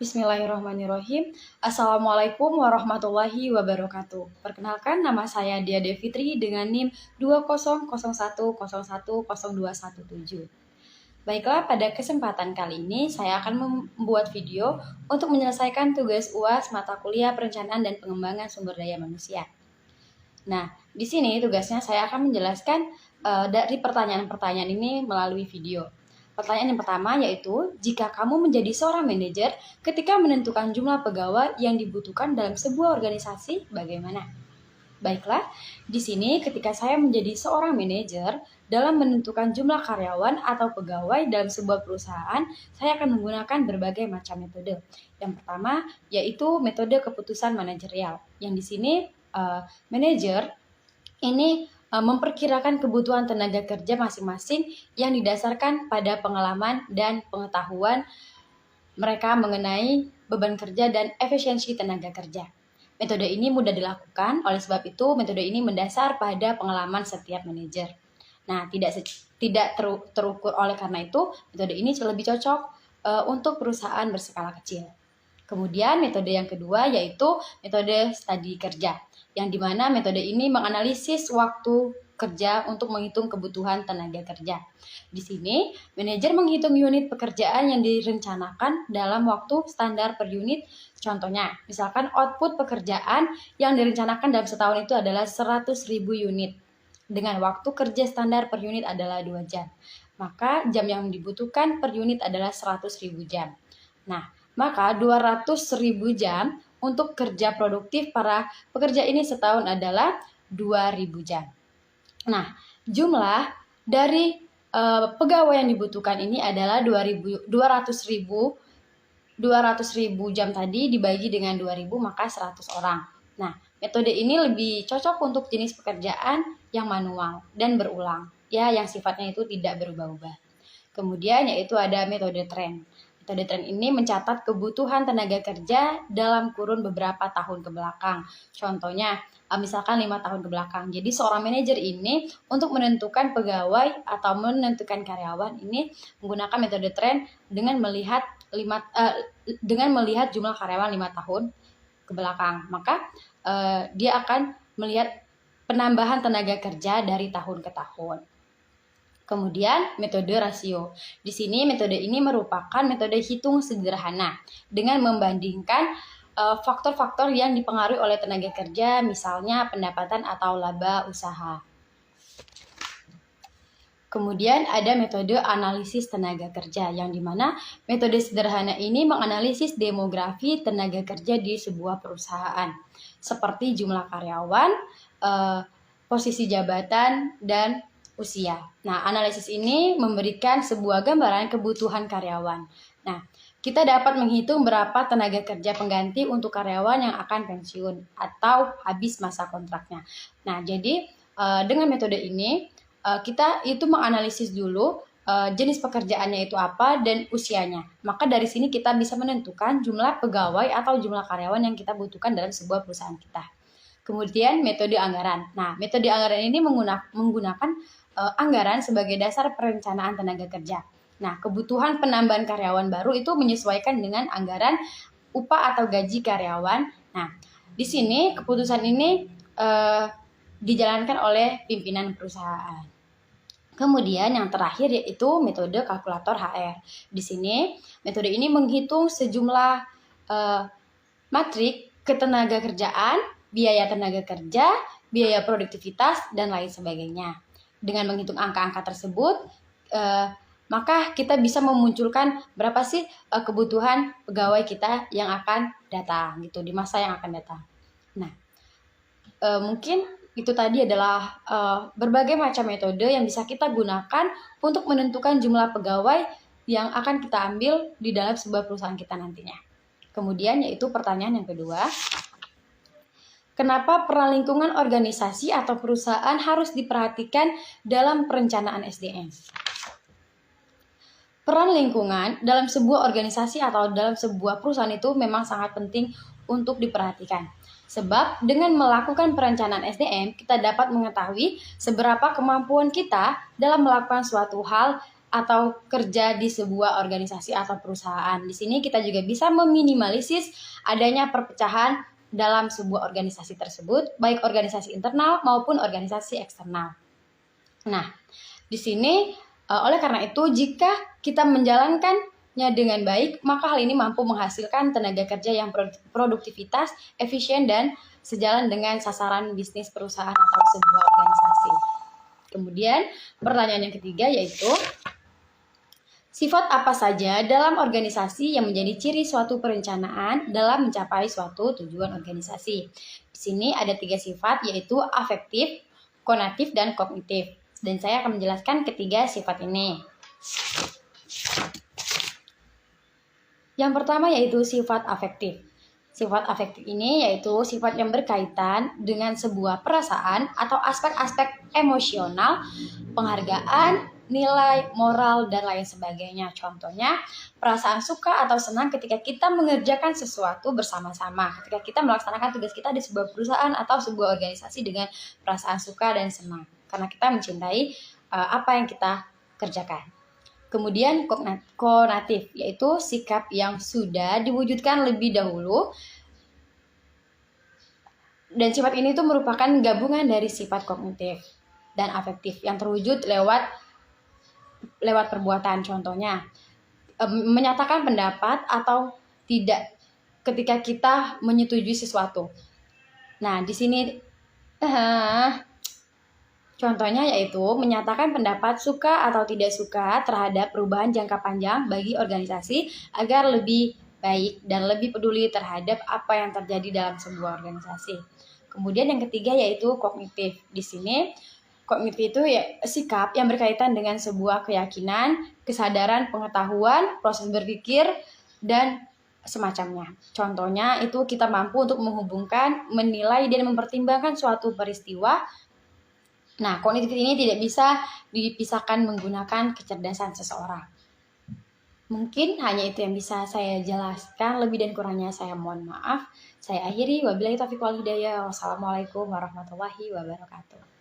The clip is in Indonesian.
Bismillahirrahmanirrahim. Assalamualaikum warahmatullahi wabarakatuh. Perkenalkan, nama saya Dia Devitri dengan NIM 20010102117. Baiklah, pada kesempatan kali ini saya akan membuat video untuk menyelesaikan tugas UAS mata kuliah Perencanaan dan Pengembangan Sumber Daya Manusia. Nah, di sini tugasnya saya akan menjelaskan dari pertanyaan-pertanyaan ini melalui video. Pertanyaan yang pertama yaitu, jika kamu menjadi seorang manajer, ketika menentukan jumlah pegawai yang dibutuhkan dalam sebuah organisasi, bagaimana? Baiklah, di sini ketika saya menjadi seorang manajer, dalam menentukan jumlah karyawan atau pegawai dalam sebuah perusahaan, saya akan menggunakan berbagai macam metode. Yang pertama yaitu metode keputusan manajerial, yang di sini manajer ini memperkirakan kebutuhan tenaga kerja masing-masing yang didasarkan pada pengalaman dan pengetahuan mereka mengenai beban kerja dan efisiensi tenaga kerja. Metode ini mudah dilakukan, oleh sebab itu metode ini mendasar pada pengalaman setiap manajer. Nah, tidak terukur, oleh karena itu metode ini lebih cocok untuk perusahaan berskala kecil. Kemudian metode yang kedua yaitu metode studi kerja, yang dimana metode ini menganalisis waktu kerja untuk menghitung kebutuhan tenaga kerja. Di sini, manajer menghitung unit pekerjaan yang direncanakan dalam waktu standar per unit. Contohnya, misalkan output pekerjaan yang direncanakan dalam setahun itu adalah 100.000 unit. Dengan waktu kerja standar per unit adalah 2 jam. Maka jam yang dibutuhkan per unit adalah 100.000 jam. Nah, maka 200.000 jam untuk kerja produktif para pekerja ini setahun adalah 2.000 jam. Nah, jumlah dari pegawai yang dibutuhkan ini adalah 200.000 jam tadi dibagi dengan 2.000 maka 100 orang. Nah, metode ini lebih cocok untuk jenis pekerjaan yang manual dan berulang, ya, yang sifatnya itu tidak berubah-ubah. Kemudian yaitu ada metode tren. Metode tren ini mencatat kebutuhan tenaga kerja dalam kurun beberapa tahun ke belakang. Contohnya, misalkan 5 tahun ke belakang. Jadi seorang manajer ini untuk menentukan pegawai atau menentukan karyawan ini menggunakan metode tren dengan melihat jumlah karyawan 5 tahun ke belakang. Maka dia akan melihat penambahan tenaga kerja dari tahun ke tahun. Kemudian metode rasio. Di sini metode ini merupakan metode hitung sederhana dengan membandingkan faktor-faktor yang dipengaruhi oleh tenaga kerja, misalnya pendapatan atau laba usaha. Kemudian ada metode analisis tenaga kerja, yang dimana metode sederhana ini menganalisis demografi tenaga kerja di sebuah perusahaan, seperti jumlah karyawan, posisi jabatan, dan usia. Nah, analisis ini memberikan sebuah gambaran kebutuhan karyawan. Nah, kita dapat menghitung berapa tenaga kerja pengganti untuk karyawan yang akan pensiun atau habis masa kontraknya. Nah, jadi dengan metode ini kita itu menganalisis dulu jenis pekerjaannya itu apa dan usianya. Maka dari sini kita bisa menentukan jumlah pegawai atau jumlah karyawan yang kita butuhkan dalam sebuah perusahaan kita. Kemudian metode anggaran. Nah, metode anggaran ini menggunakan anggaran sebagai dasar perencanaan tenaga kerja. Nah, kebutuhan penambahan karyawan baru itu menyesuaikan dengan anggaran upah atau gaji karyawan. Nah, di sini keputusan ini dijalankan oleh pimpinan perusahaan. Kemudian yang terakhir yaitu metode kalkulator HR. Di sini metode ini menghitung sejumlah matrik ketenaga kerjaan, biaya tenaga kerja, biaya produktivitas, dan lain sebagainya. Dengan menghitung angka-angka tersebut, maka kita bisa memunculkan berapa sih kebutuhan pegawai kita yang akan datang gitu di masa yang akan datang. Nah, mungkin itu tadi adalah berbagai macam metode yang bisa kita gunakan untuk menentukan jumlah pegawai yang akan kita ambil di dalam sebuah perusahaan kita nantinya. Kemudian yaitu pertanyaan yang kedua. Kenapa peran lingkungan organisasi atau perusahaan harus diperhatikan dalam perencanaan SDM? Peran lingkungan dalam sebuah organisasi atau dalam sebuah perusahaan itu memang sangat penting untuk diperhatikan. Sebab dengan melakukan perencanaan SDM, kita dapat mengetahui seberapa kemampuan kita dalam melakukan suatu hal atau kerja di sebuah organisasi atau perusahaan. Di sini kita juga bisa meminimalisir adanya perpecahan dalam sebuah organisasi tersebut, baik organisasi internal maupun organisasi eksternal. Nah, di sini oleh karena itu jika kita menjalankannya dengan baik, maka hal ini mampu menghasilkan tenaga kerja yang produktivitas, efisien, dan sejalan dengan sasaran bisnis perusahaan atau sebuah organisasi. Kemudian pertanyaan yang ketiga yaitu, sifat apa saja dalam organisasi yang menjadi ciri suatu perencanaan dalam mencapai suatu tujuan organisasi? Di sini ada 3 sifat yaitu afektif, konatif, dan kognitif. Dan saya akan menjelaskan ketiga sifat ini. Yang pertama yaitu sifat afektif. Sifat afektif ini yaitu sifat yang berkaitan dengan sebuah perasaan atau aspek-aspek emosional, penghargaan, nilai, moral, dan lain sebagainya. Contohnya, perasaan suka atau senang ketika kita mengerjakan sesuatu bersama-sama. Ketika kita melaksanakan tugas kita di sebuah perusahaan atau sebuah organisasi dengan perasaan suka dan senang. Karena kita mencintai apa yang kita kerjakan. Kemudian konatif, yaitu sikap yang sudah diwujudkan lebih dahulu. Dan sifat ini tuh merupakan gabungan dari sifat kognitif dan afektif yang terwujud lewat perbuatan. Contohnya, menyatakan pendapat atau tidak ketika kita menyetujui sesuatu. Nah, di sini contohnya yaitu menyatakan pendapat suka atau tidak suka terhadap perubahan jangka panjang bagi organisasi agar lebih baik dan lebih peduli terhadap apa yang terjadi dalam sebuah organisasi. Kemudian yang ketiga yaitu kognitif. Di sini kognitif itu ya sikap yang berkaitan dengan sebuah keyakinan, kesadaran, pengetahuan, proses berpikir, dan semacamnya. Contohnya itu kita mampu untuk menghubungkan, menilai, dan mempertimbangkan suatu peristiwa. Nah, kognitif ini tidak bisa dipisahkan menggunakan kecerdasan seseorang. Mungkin hanya itu yang bisa saya jelaskan, lebih dan kurangnya saya mohon maaf. Saya akhiri, wabillahi taufiq wal hidayah. Wassalamualaikum warahmatullahi wabarakatuh.